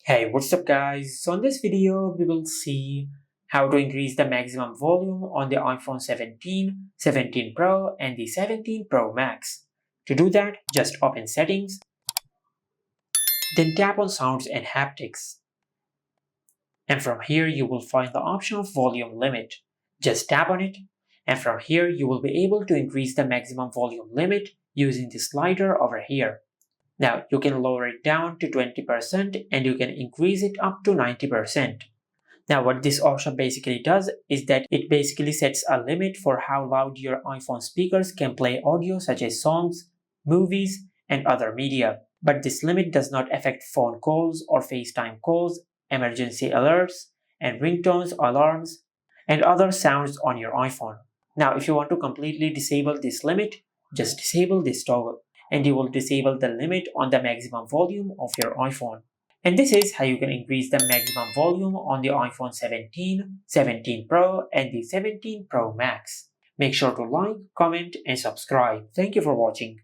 Hey, what's up guys? So in this video, we will see how to increase the maximum volume on the iPhone 17, 17 Pro and the 17 Pro Max. To do that, just open settings, then tap on sounds and haptics. And from here, you will find the option of volume limit. Just tap on it, and from here, you will be able to increase the maximum volume limit using the slider over here. Now, you can lower it down to 20% and you can increase it up to 90%. Now, what this option basically does is that it basically sets a limit for how loud your iPhone speakers can play audio such as songs, movies, and other media. But this limit does not affect phone calls or FaceTime calls, emergency alerts, and ringtones, alarms, and other sounds on your iPhone. Now, if you want to completely disable this limit, just disable this toggle, and you will disable the limit on the maximum volume of your iPhone. And this is how you can increase the maximum volume on the iPhone 17, 17 Pro and the 17 Pro Max. Make sure to like, comment and subscribe. Thank you for watching.